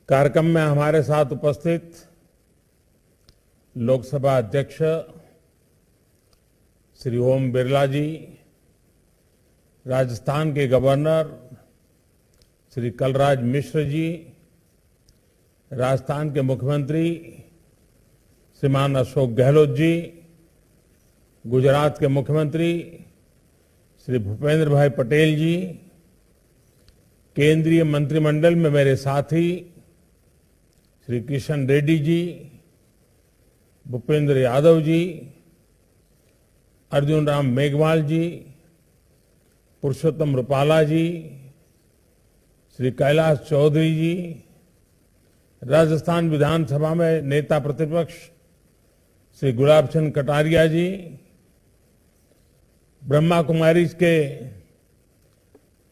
कार्यक्रम में हमारे साथ उपस्थित लोकसभा अध्यक्ष श्री ओम बिरला जी, राजस्थान के गवर्नर श्री कलराज मिश्र जी, राजस्थान के मुख्यमंत्री श्रीमान अशोक गहलोत जी, गुजरात के मुख्यमंत्री श्री भूपेंद्र भाई पटेल जी, केंद्रीय मंत्रिमंडल में मेरे साथी श्री किशन रेड्डी जी, भूपेंद्र यादव जी, अर्जुन राम मेघवाल जी, पुरुषोत्तम रूपाला जी, श्री कैलाश चौधरी जी, राजस्थान विधानसभा में नेता प्रतिपक्ष श्री गुलाब चंद कटारिया जी, ब्रह्मा कुमारीज के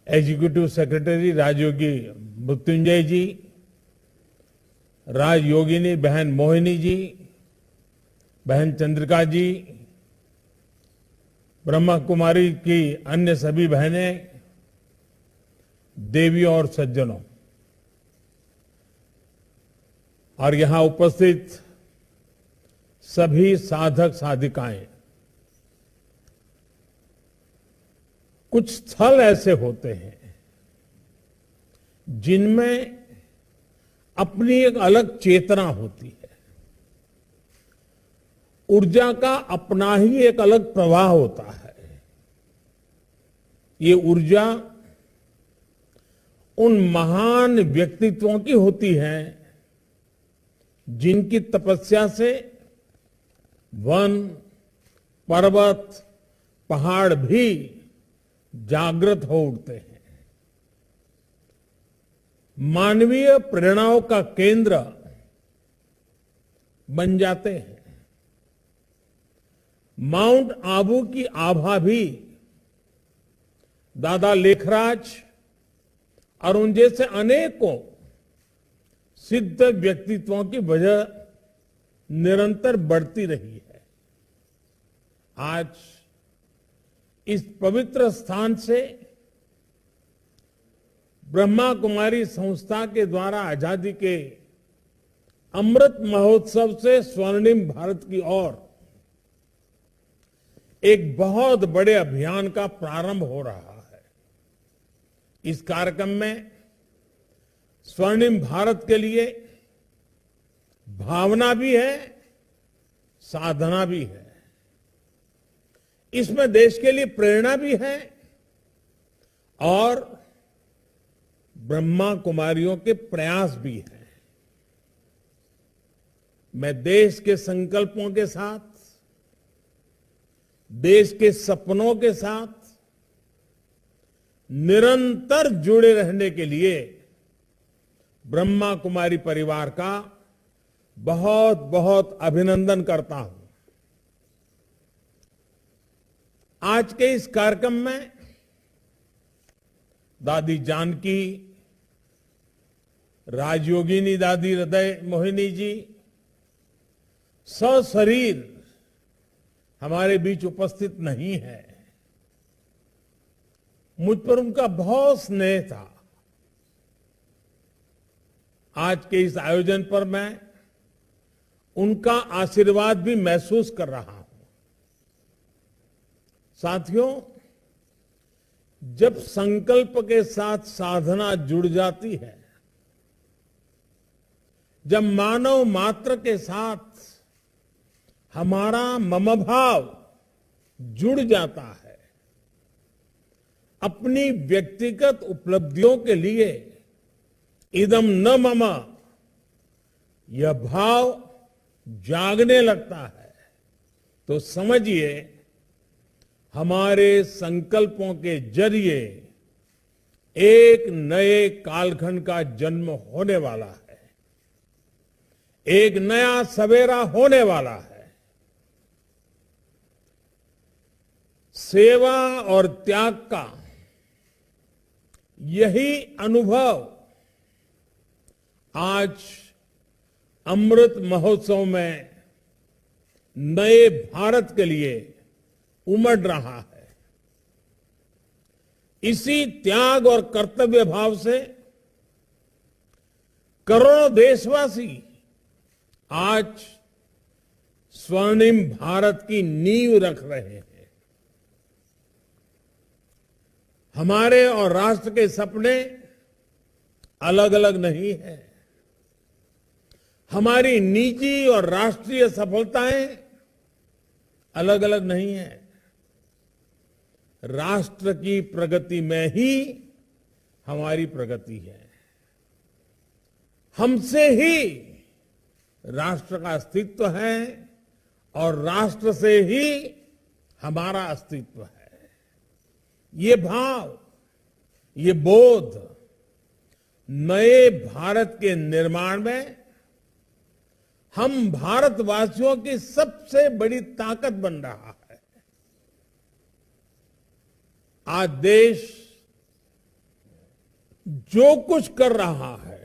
एग्जीक्यूटिव सेक्रेटरी राजयोगी मृत्युंजय जी, राजयोगिनी बहन मोहिनी जी, बहन चंद्रिका जी, ब्रह्मा कुमारी की अन्य सभी बहनें, देवियों और सज्जनों, और यहां उपस्थित सभी साधक साधिकाएं। कुछ स्थल ऐसे होते हैं जिनमें अपनी एक अलग चेतना होती है, ऊर्जा का अपना ही एक अलग प्रवाह होता है। ये ऊर्जा उन महान व्यक्तित्वों की होती है जिनकी तपस्या से वन, पर्वत, पहाड़ भी जागृत हो उठते हैं। मानवीय प्रेरणाओं का केंद्र बन जाते हैं। माउंट आबू की आभा भी दादा लेखराज और उन जैसे अनेकों सिद्ध व्यक्तित्वों की वजह निरंतर बढ़ती रही है। आज इस पवित्र स्थान से ब्रह्मा कुमारी संस्था के द्वारा आजादी के अमृत महोत्सव से स्वर्णिम भारत की ओर एक बहुत बड़े अभियान का प्रारंभ हो रहा है। इस कार्यक्रम में स्वर्णिम भारत के लिए भावना भी है, साधना भी है। इसमें देश के लिए प्रेरणा भी है और ब्रह्मा कुमारियों के प्रयास भी हैं। मैं देश के संकल्पों के साथ, देश के सपनों के साथ निरंतर जुड़े रहने के लिए ब्रह्मा कुमारी परिवार का बहुत बहुत अभिनंदन करता हूं। आज के इस कार्यक्रम में दादी जानकी, राजयोगिनी दादी हृदय मोहिनी जी सशरीर हमारे बीच उपस्थित नहीं है। मुझ पर उनका बहुत स्नेह था। आज के इस आयोजन पर मैं उनका आशीर्वाद भी महसूस कर रहा हूं। साथियों, जब संकल्प के साथ साधना जुड़ जाती है, जब मानव मात्र के साथ हमारा मम भाव जुड़ जाता है, अपनी व्यक्तिगत उपलब्धियों के लिए इदम न मम यह भाव जागने लगता है, तो समझिए हमारे संकल्पों के जरिए एक नए कालखंड का जन्म होने वाला है, एक नया सवेरा होने वाला है। सेवा और त्याग का यही अनुभव आज अमृत महोत्सव में नए भारत के लिए उमड़ रहा है। इसी त्याग और कर्तव्य भाव से करोड़ों देशवासी आज स्वर्णिम भारत की नींव रख रहे हैं। हमारे और राष्ट्र के सपने अलग अलग नहीं है। हमारी निजी और राष्ट्रीय सफलताएं अलग अलग नहीं है। राष्ट्र की प्रगति में ही हमारी प्रगति है। हमसे ही राष्ट्र का अस्तित्व है और राष्ट्र से ही हमारा अस्तित्व है। ये भाव, ये बोध नए भारत के निर्माण में हम भारतवासियों की सबसे बड़ी ताकत बन रहा है। आज देश जो कुछ कर रहा है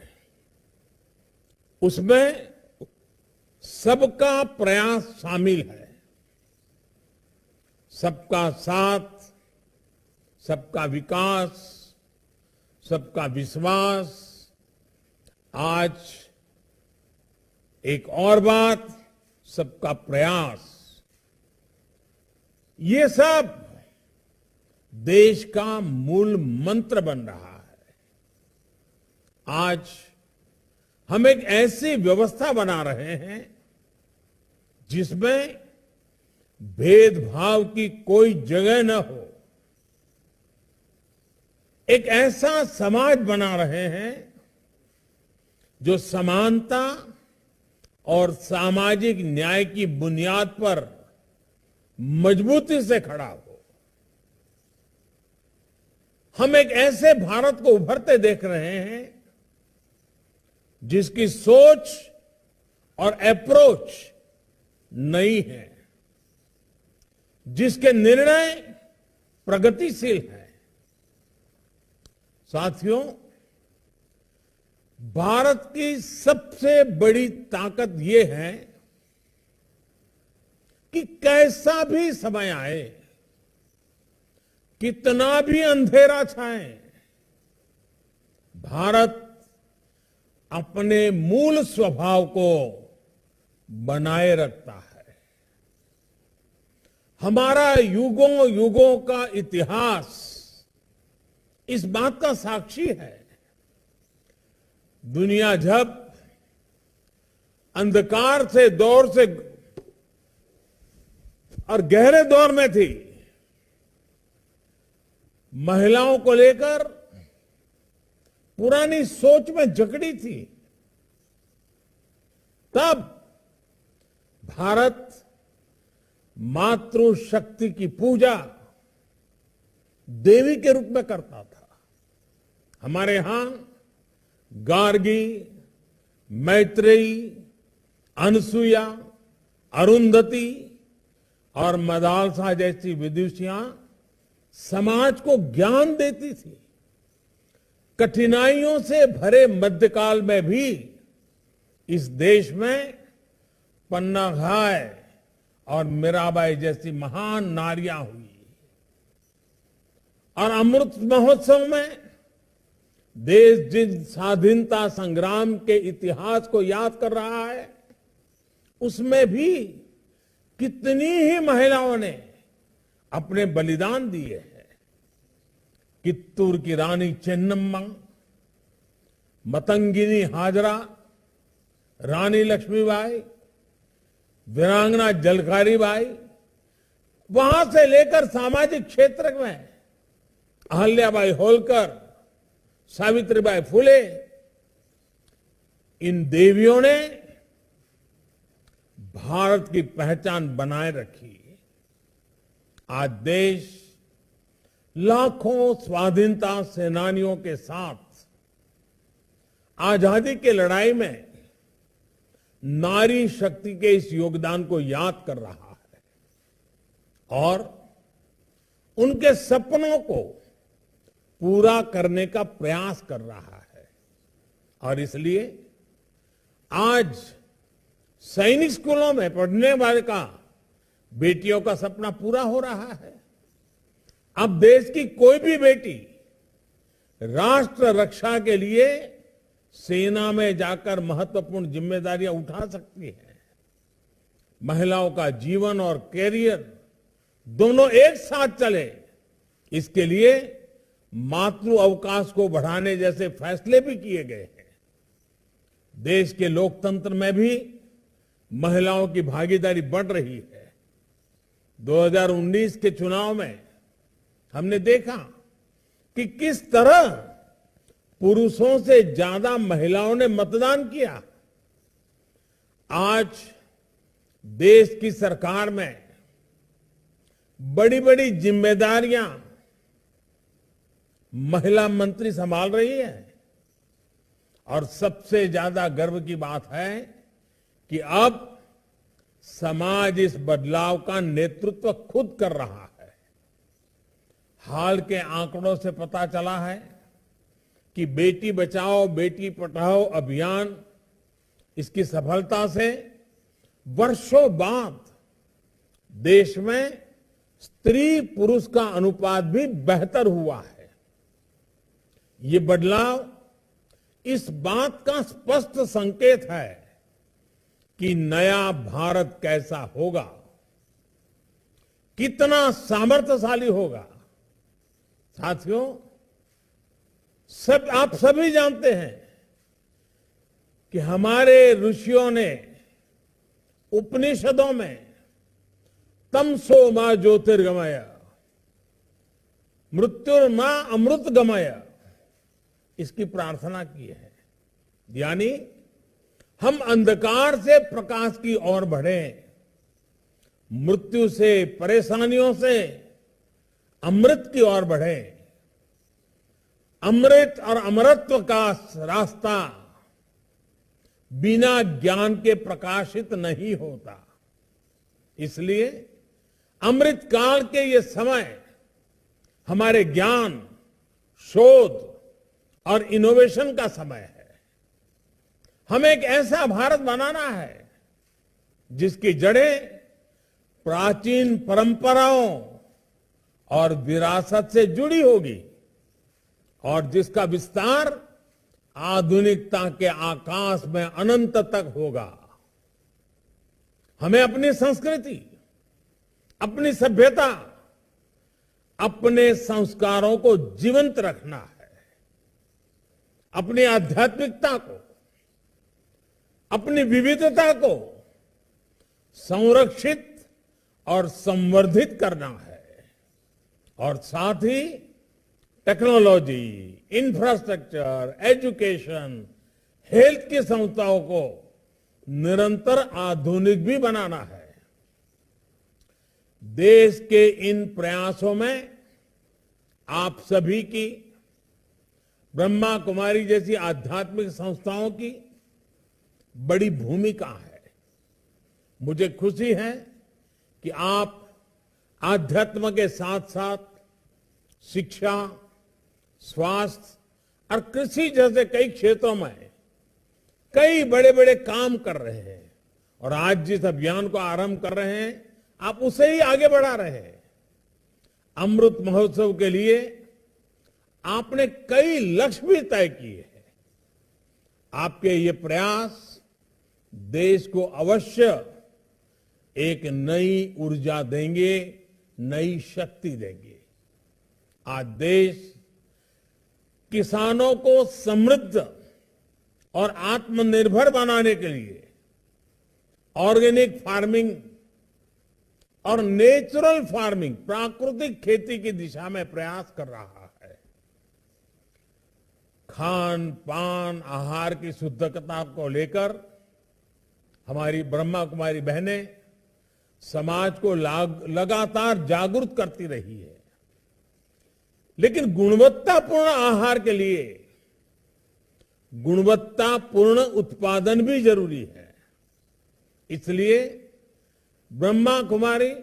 उसमें सबका प्रयास शामिल है। सबका साथ, सबका विकास, सबका विश्वास। आज एक और बात, सबका प्रयास। ये सब देश का मूल मंत्र बन रहा है। आज हम एक ऐसी व्यवस्था बना रहे हैं जिसमें भेदभाव की कोई जगह न हो। एक ऐसा समाज बना रहे हैं जो समानता और सामाजिक न्याय की बुनियाद पर मजबूती से खड़ा हो। हम एक ऐसे भारत को उभरते देख रहे हैं जिसकी सोच और अप्रोच नई है, जिसके निर्णय प्रगतिशील हैं। साथियों, भारत की सबसे बड़ी ताकत यह है कि कैसा भी समय आए, कितना भी अंधेरा छाए, भारत अपने मूल स्वभाव को बनाए रखता है। हमारा युगों युगों का इतिहास इस बात का साक्षी है। दुनिया जब अंधकार से दौर से और गहरे दौर में थी, महिलाओं को लेकर पुरानी सोच में जकड़ी थी, तब भारत मातृशक्ति की पूजा देवी के रूप में करता था। हमारे यहां गार्गी, मैत्रेयी, अनसुईया, अरुंधति और मदालसा जैसी विदुषियां समाज को ज्ञान देती थी। कठिनाइयों से भरे मध्यकाल में भी इस देश में पन्ना घाय और मीराबाई जैसी महान नारियां हुई। और अमृत महोत्सव में देश जिन स्वाधीनता संग्राम के इतिहास को याद कर रहा है, उसमें भी कितनी ही महिलाओं ने अपने बलिदान दिए हैं। कित्तूर की रानी चेन्नम्मा, मतंगिनी हाजरा, रानी लक्ष्मीबाई, वीरांगना जलकारी बाई, वहां से लेकर सामाजिक क्षेत्र में अहल्याबाई होलकर, सावित्रीबाई फुले, इन देवियों ने भारत की पहचान बनाए रखी। आज देश लाखों स्वाधीनता सेनानियों के साथ आजादी की लड़ाई में नारी शक्ति के इस योगदान को याद कर रहा है और उनके सपनों को पूरा करने का प्रयास कर रहा है। और इसलिए आज सैनिक स्कूलों में पढ़ने वाले का बेटियों का सपना पूरा हो रहा है। अब देश की कोई भी बेटी राष्ट्र रक्षा के लिए सेना में जाकर महत्वपूर्ण जिम्मेदारियां उठा सकती हैं। महिलाओं का जीवन और कैरियर दोनों एक साथ चले, इसके लिए मातृ अवकाश को बढ़ाने जैसे फैसले भी किए गए हैं। देश के लोकतंत्र में भी महिलाओं की भागीदारी बढ़ रही है। 2019 के चुनाव में हमने देखा कि किस तरह पुरुषों से ज्यादा महिलाओं ने मतदान किया। आज देश की सरकार में बड़ी बड़ी जिम्मेदारियां महिला मंत्री संभाल रही है और सबसे ज्यादा गर्व की बात है कि अब समाज इस बदलाव का नेतृत्व खुद कर रहा है। हाल के आंकड़ों से पता चला है कि बेटी बचाओ बेटी पढ़ाओ अभियान, इसकी सफलता से वर्षों बाद देश में स्त्री पुरुष का अनुपात भी बेहतर हुआ है। ये बदलाव इस बात का स्पष्ट संकेत है कि नया भारत कैसा होगा, कितना सामर्थ्यशाली होगा। साथियों, आप सभी जानते हैं कि हमारे ऋषियों ने उपनिषदों में तमसो मां ज्योतिर्गमय, मृत्युर्मा अमृत गमय, इसकी प्रार्थना की है। यानी हम अंधकार से प्रकाश की ओर बढ़ें, मृत्यु से परेशानियों से अमृत की ओर बढ़ें। अमृत और अमरत्व का रास्ता बिना ज्ञान के प्रकाशित नहीं होता। इसलिए अमृत काल के ये समय हमारे ज्ञान, शोध और इनोवेशन का समय है। हमें एक ऐसा भारत बनाना है जिसकी जड़ें प्राचीन परंपराओं और विरासत से जुड़ी होगी और जिसका विस्तार आधुनिकता के आकाश में अनंत तक होगा। हमें अपनी संस्कृति, अपनी सभ्यता, अपने संस्कारों को जीवंत रखना है। अपनी आध्यात्मिकता को, अपनी विविधता को संरक्षित और संवर्धित करना है और साथ ही टेक्नोलॉजी, इंफ्रास्ट्रक्चर, एजुकेशन, हेल्थ की संस्थाओं को निरंतर आधुनिक भी बनाना है। देश के इन प्रयासों में आप सभी की, ब्रह्मा कुमारी जैसी आध्यात्मिक संस्थाओं की बड़ी भूमिका है। मुझे खुशी है कि आप आध्यात्म के साथ साथ शिक्षा, स्वास्थ्य और कृषि जैसे कई क्षेत्रों में कई बड़े बड़े काम कर रहे हैं और आज जिस अभियान को आरंभ कर रहे हैं आप उसे ही आगे बढ़ा रहे हैं। अमृत महोत्सव के लिए आपने कई लक्ष्य भी तय किए हैं। आपके ये प्रयास देश को अवश्य एक नई ऊर्जा देंगे, नई शक्ति देंगे। आज देश किसानों को समृद्ध और आत्मनिर्भर बनाने के लिए ऑर्गेनिक फार्मिंग और नेचुरल फार्मिंग, प्राकृतिक खेती की दिशा में प्रयास कर रहा है। खान पान, आहार की शुद्धता को लेकर हमारी ब्रह्मा कुमारी बहनें समाज को लगातार जागरूक करती रही है। लेकिन गुणवत्तापूर्ण आहार के लिए गुणवत्तापूर्ण उत्पादन भी जरूरी है। इसलिए ब्रह्मा कुमारी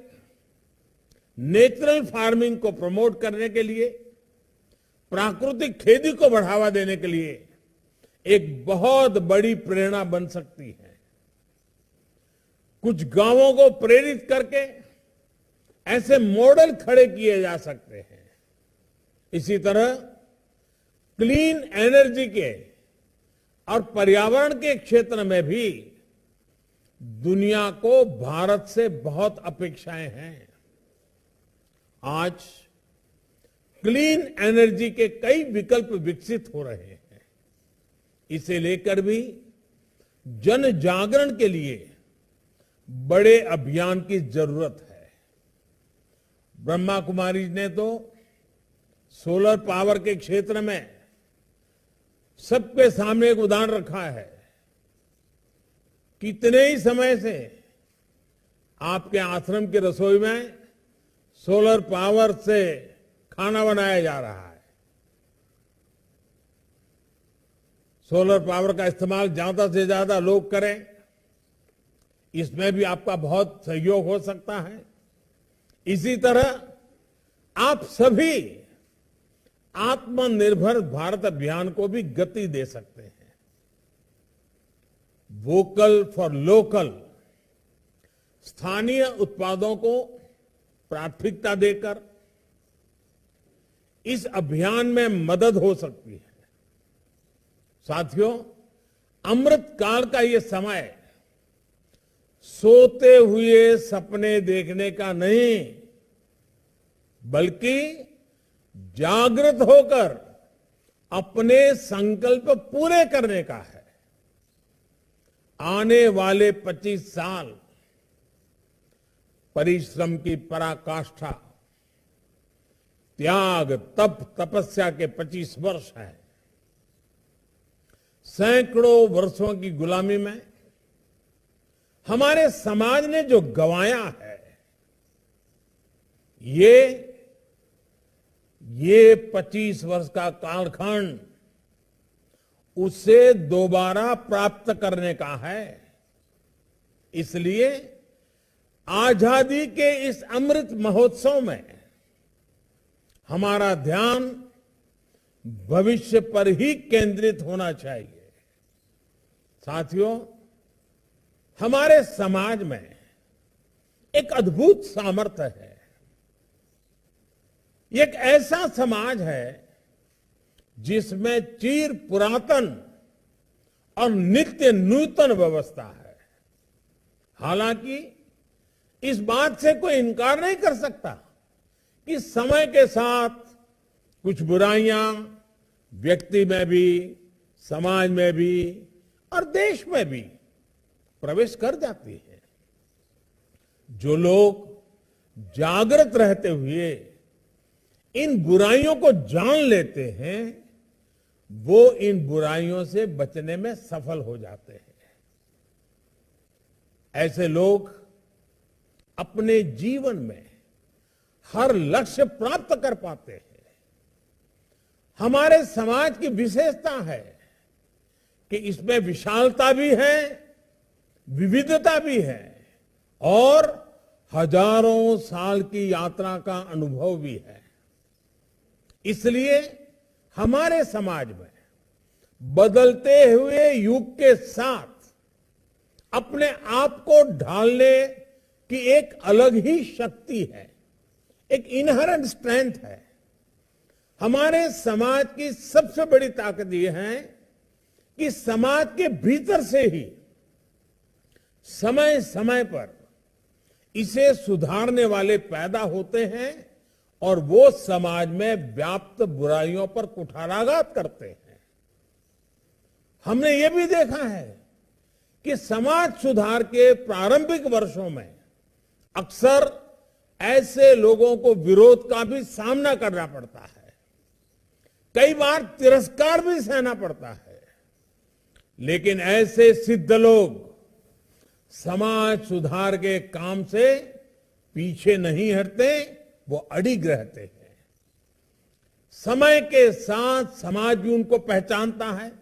नेचुरल फार्मिंग को प्रमोट करने के लिए, प्राकृतिक खेती को बढ़ावा देने के लिए एक बहुत बड़ी प्रेरणा बन सकती है। कुछ गांवों को प्रेरित करके ऐसे मॉडल खड़े किए जा सकते हैं। इसी तरह क्लीन एनर्जी के और पर्यावरण के क्षेत्र में भी दुनिया को भारत से बहुत अपेक्षाएं हैं। आज क्लीन एनर्जी के कई विकल्प विकसित हो रहे हैं। इसे लेकर भी जन जागरण के लिए बड़े अभियान की जरूरत है। ब्रह्मा कुमारी ने तो सोलर पावर के क्षेत्र में सबके सामने एक उदाहरण रखा है। कितने ही समय से आपके आश्रम की रसोई में सोलर पावर से खाना बनाया जा रहा है। सोलर पावर का इस्तेमाल ज्यादा से ज्यादा लोग करें, इसमें भी आपका बहुत सहयोग हो सकता है। इसी तरह आप सभी आत्मनिर्भर भारत अभियान को भी गति दे सकते हैं। वोकल फॉर लोकल, स्थानीय उत्पादों को प्राथमिकता देकर इस अभियान में मदद हो सकती है। साथियों, अमृत काल का ये समय सोते हुए सपने देखने का नहीं, बल्कि जागृत होकर अपने संकल्प पूरे करने का है। आने वाले 25 साल परिश्रम की पराकाष्ठा, त्याग, तप, तपस्या के 25 वर्ष हैं। सैकड़ों वर्षों की गुलामी में हमारे समाज ने जो गंवाया है, ये 25 वर्ष का कालखंड उसे दोबारा प्राप्त करने का है। इसलिए आजादी के इस अमृत महोत्सव में हमारा ध्यान भविष्य पर ही केंद्रित होना चाहिए। साथियों, हमारे समाज में एक अद्भुत सामर्थ्य है। ये एक ऐसा समाज है जिसमें चिर पुरातन और नित्य नूतन व्यवस्था है। हालांकि इस बात से कोई इनकार नहीं कर सकता कि समय के साथ कुछ बुराइयां व्यक्ति में भी, समाज में भी और देश में भी प्रवेश कर जाती है। जो लोग जागृत रहते हुए इन बुराइयों को जान लेते हैं, वो इन बुराइयों से बचने में सफल हो जाते हैं। ऐसे लोग अपने जीवन में हर लक्ष्य प्राप्त कर पाते हैं। हमारे समाज की विशेषता है कि इसमें विशालता भी है, विविधता भी है और हजारों साल की यात्रा का अनुभव भी है। इसलिए हमारे समाज में बदलते हुए युग के साथ अपने आप को ढालने की एक अलग ही शक्ति है, एक इनहेरेंट स्ट्रेंथ है। हमारे समाज की सबसे बड़ी ताकत यह है कि समाज के भीतर से ही समय समय पर इसे सुधारने वाले पैदा होते हैं और वो समाज में व्याप्त बुराइयों पर कुठाराघात करते हैं। हमने ये भी देखा है कि समाज सुधार के प्रारंभिक वर्षों में अक्सर ऐसे लोगों को विरोध का भी सामना करना पड़ता है, कई बार तिरस्कार भी सहना पड़ता है। लेकिन ऐसे सिद्ध लोग समाज सुधार के काम से पीछे नहीं हटते, वो अडिग रहते हैं। समय के साथ समाज भी उनको पहचानता है,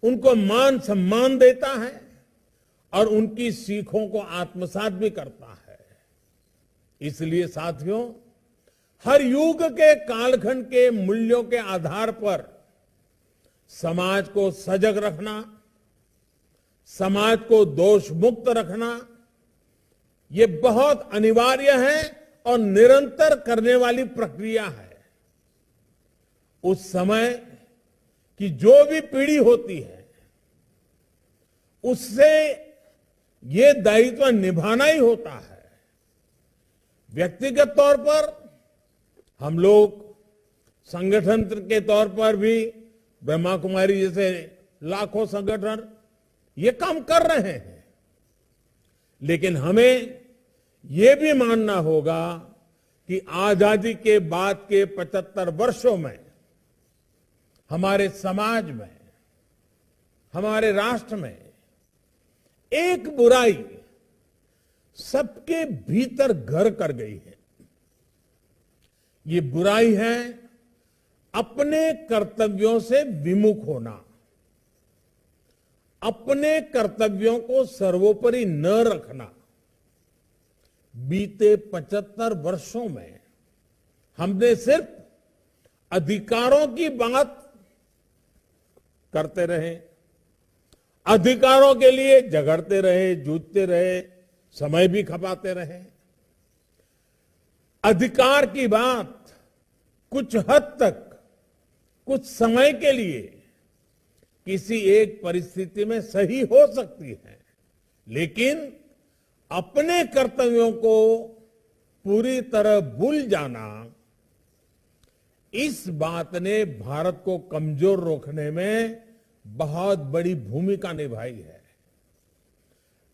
उनको मान सम्मान देता है और उनकी सीखों को आत्मसात भी करता है। इसलिए साथियों, हर युग के कालखंड के मूल्यों के आधार पर समाज को सजग रखना, समाज को दोष मुक्त रखना, ये बहुत अनिवार्य है और निरंतर करने वाली प्रक्रिया है। उस समय कि जो भी पीढ़ी होती है उससे ये दायित्व निभाना ही होता है। व्यक्तिगत तौर पर हम लोग संगठन के तौर पर भी ब्रह्मा कुमारी जैसे लाखों संगठन ये काम कर रहे हैं, लेकिन हमें ये भी मानना होगा कि आजादी के बाद के 75 वर्षों में हमारे समाज में, हमारे राष्ट्र में एक बुराई सबके भीतर घर कर गई है। ये बुराई है अपने कर्तव्यों से विमुख होना, अपने कर्तव्यों को सर्वोपरि न रखना। बीते 75 वर्षों में हमने सिर्फ अधिकारों की बात करते रहे, अधिकारों के लिए झगड़ते रहे, जूझते रहे, समय भी खपाते रहे। अधिकार की बात कुछ हद तक, कुछ समय के लिए किसी एक परिस्थिति में सही हो सकती है, लेकिन अपने कर्तव्यों को पूरी तरह भूल जाना, इस बात ने भारत को कमजोर रोकने में बहुत बड़ी भूमिका निभाई है।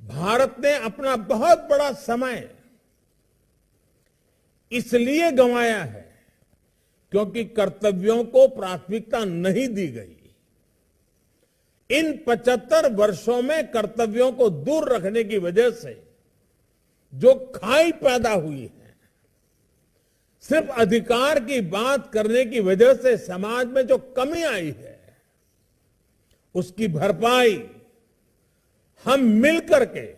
भारत ने अपना बहुत बड़ा समय इसलिए गंवाया है क्योंकि कर्तव्यों को प्राथमिकता नहीं दी गई। इन 75 वर्षों में कर्तव्यों को दूर रखने की वजह से जो खाई पैदा हुई है, सिर्फ अधिकार की बात करने की वजह से समाज में जो कमी आई है, उसकी भरपाई हम मिलकर के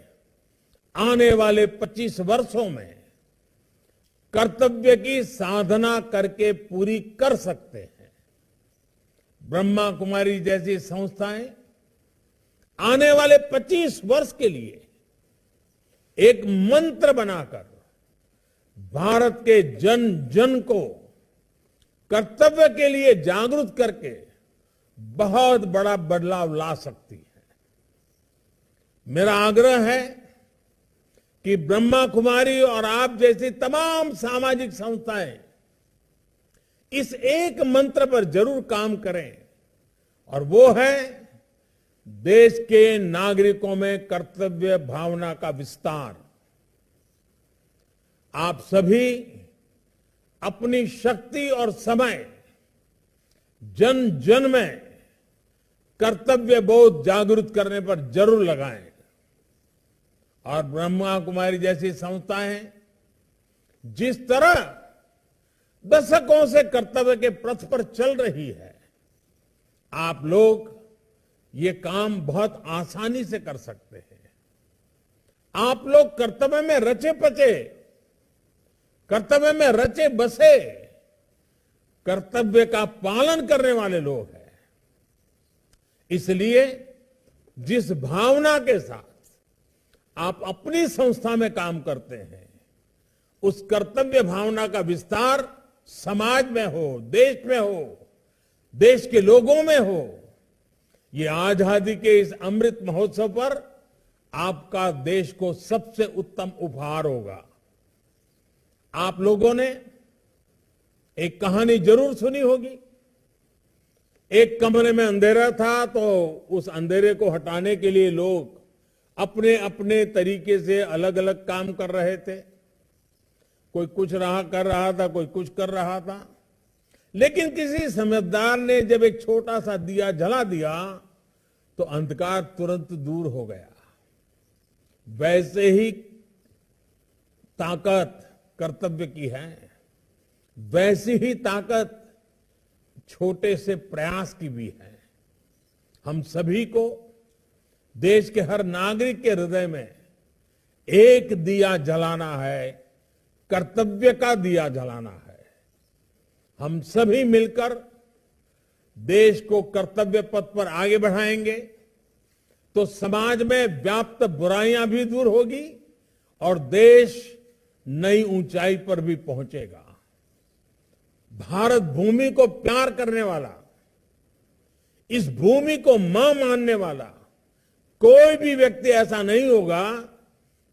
आने वाले 25 वर्षों में कर्तव्य की साधना करके पूरी कर सकते हैं। ब्रह्मा कुमारी जैसी संस्थाएं आने वाले 25 वर्ष के लिए एक मंत्र बनाकर भारत के जन जन को कर्तव्य के लिए जागरूक करके बहुत बड़ा बदलाव ला सकती है। मेरा आग्रह है कि ब्रह्मा कुमारी और आप जैसी तमाम सामाजिक संस्थाएं इस एक मंत्र पर जरूर काम करें, और वो है देश के नागरिकों में कर्तव्य भावना का विस्तार। आप सभी अपनी शक्ति और समय जन जन में कर्तव्य बोध जागृत करने पर जरूर लगाएं, और ब्रह्मा कुमारी जैसी संस्थाएं जिस तरह दशकों से कर्तव्य के पथ पर चल रही है, आप लोग ये काम बहुत आसानी से कर सकते हैं। आप लोग कर्तव्य में रचे पचे, कर्तव्य में रचे बसे, कर्तव्य का पालन करने वाले लोग हैं। इसलिए जिस भावना के साथ आप अपनी संस्था में काम करते हैं, उस कर्तव्य भावना का विस्तार समाज में हो, देश में हो, देश के लोगों में हो। ये आजादी के इस अमृत महोत्सव पर आपका देश को सबसे उत्तम उपहार होगा। आप लोगों ने एक कहानी जरूर सुनी होगी। एक कमरे में अंधेरा था, तो उस अंधेरे को हटाने के लिए लोग अपने अपने तरीके से अलग अलग काम कर रहे थे। कोई कुछ कर रहा था, कोई कुछ कर रहा था, लेकिन किसी समझदार ने जब एक छोटा सा दिया जला दिया तो अंधकार तुरंत दूर हो गया। वैसे ही ताकत कर्तव्य की है, वैसी ही ताकत छोटे से प्रयास की भी है। हम सभी को देश के हर नागरिक के हृदय में एक दिया जलाना है, कर्तव्य का दिया जलाना है। हम सभी मिलकर देश को कर्तव्य पथ पर आगे बढ़ाएंगे तो समाज में व्याप्त बुराइयां भी दूर होगी और देश नई ऊंचाई पर भी पहुंचेगा। भारत भूमि को प्यार करने वाला इस भूमि को मां मानने वाला कोई भी व्यक्ति ऐसा नहीं होगा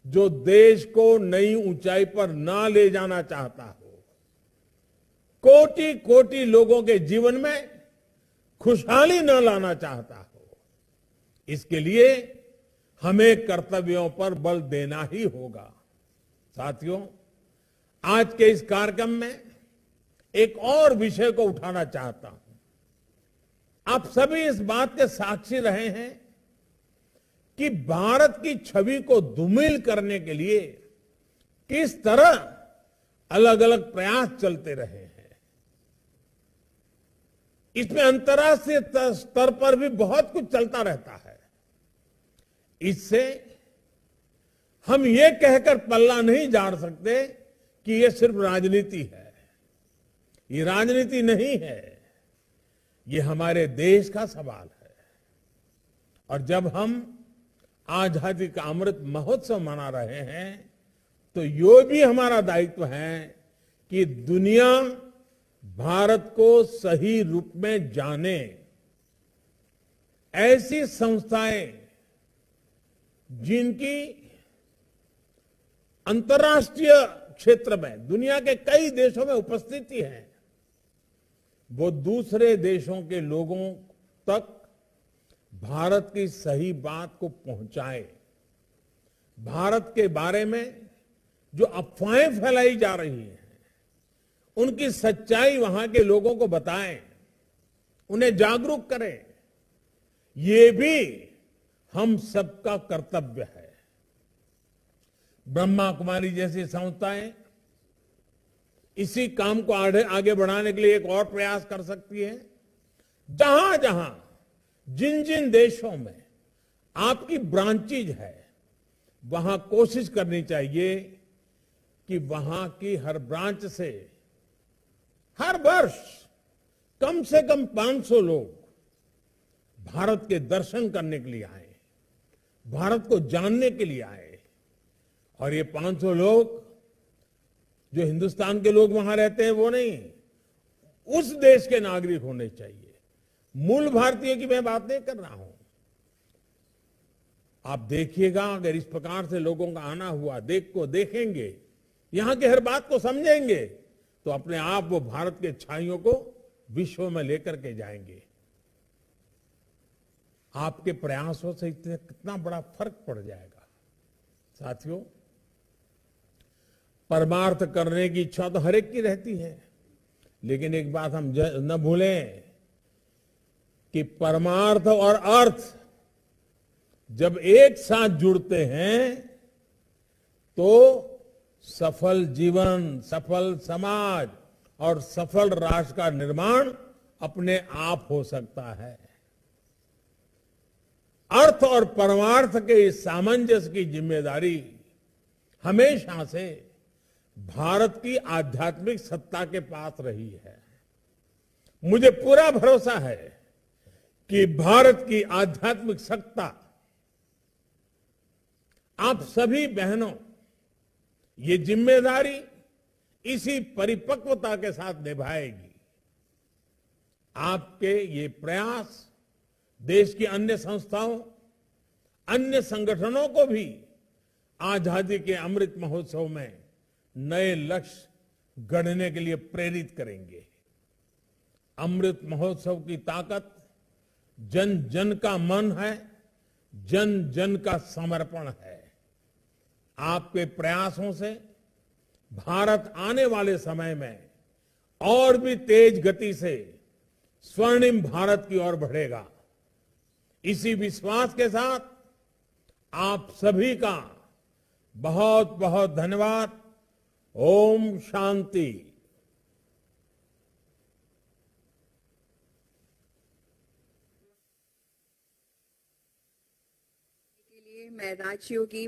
जो देश को नई ऊंचाई पर ना ले जाना चाहता हो। कोटि कोटि लोगों के जीवन में खुशहाली न लाना चाहता हो। इसके लिए हमें कर्तव्यों पर बल देना ही होगा। साथियों, आज के इस कार्यक्रम में एक और विषय को उठाना चाहता हूं। आप सभी इस बात के साक्षी रहे हैं कि भारत की छवि को धूमिल करने के लिए किस तरह अलग अलग प्रयास चलते रहे हैं। इसमें अंतर्राष्ट्रीय स्तर पर भी बहुत कुछ चलता रहता है। इससे हम ये कहकर पल्ला नहीं झाड़ सकते कि ये सिर्फ राजनीति है। ये राजनीति नहीं है, ये हमारे देश का सवाल है। और जब हम आजादी का अमृत महोत्सव मना रहे हैं तो ये भी हमारा दायित्व है कि दुनिया भारत को सही रूप में जाने। ऐसी संस्थाएं जिनकी अंतर्राष्ट्रीय क्षेत्र में दुनिया के कई देशों में उपस्थिति है, वो दूसरे देशों के लोगों तक भारत की सही बात को पहुंचाए। भारत के बारे में जो अफवाहें फैलाई जा रही हैं, उनकी सच्चाई वहां के लोगों को बताएं, उन्हें जागरूक करें। ये भी हम सबका कर्तव्य है। ब्रह्मा कुमारी जैसी संस्थाएं इसी काम को आगे बढ़ाने के लिए एक और प्रयास कर सकती है। जहां जहां जिन जिन देशों में आपकी ब्रांचेज है, वहां कोशिश करनी चाहिए कि वहां की हर ब्रांच से हर वर्ष कम से कम 500 लोग भारत के दर्शन करने के लिए आए, भारत को जानने के लिए आए। और ये 500 लोग जो हिंदुस्तान के लोग वहां रहते हैं वो नहीं, उस देश के नागरिक होने चाहिए। मूल भारतीय की मैं बात नहीं कर रहा हूं। आप देखिएगा, अगर इस प्रकार से लोगों का आना हुआ, देखेंगे, यहां की हर बात को समझेंगे, तो अपने आप वो भारत के छाइयों को विश्व में लेकर के जाएंगे। आपके प्रयासों से इतने कितना बड़ा फर्क पड़ जाएगा। साथियों, परमार्थ करने की इच्छा तो हर एक की रहती है, लेकिन एक बात हम न भूलें कि परमार्थ और अर्थ जब एक साथ जुड़ते हैं तो सफल जीवन, सफल समाज और सफल राष्ट्र का निर्माण अपने आप हो सकता है। अर्थ और परमार्थ के इस सामंजस्य की जिम्मेदारी हमेशा से भारत की आध्यात्मिक सत्ता के पास रही है। मुझे पूरा भरोसा है कि भारत की आध्यात्मिक सत्ता आप सभी बहनों ये जिम्मेदारी इसी परिपक्वता के साथ निभाएगी। आपके ये प्रयास देश की अन्य संस्थाओं, अन्य संगठनों को भी आजादी के अमृत महोत्सव में नए लक्ष्य गढ़ने के लिए प्रेरित करेंगे। अमृत महोत्सव की ताकत जन जन का मन है, जन जन का समर्पण है। आपके प्रयासों से भारत आने वाले समय में और भी तेज गति से स्वर्णिम भारत की ओर बढ़ेगा। इसी विश्वास के साथ आप सभी का बहुत बहुत धन्यवाद। ओम शांति। के लिए मैं राज्यों की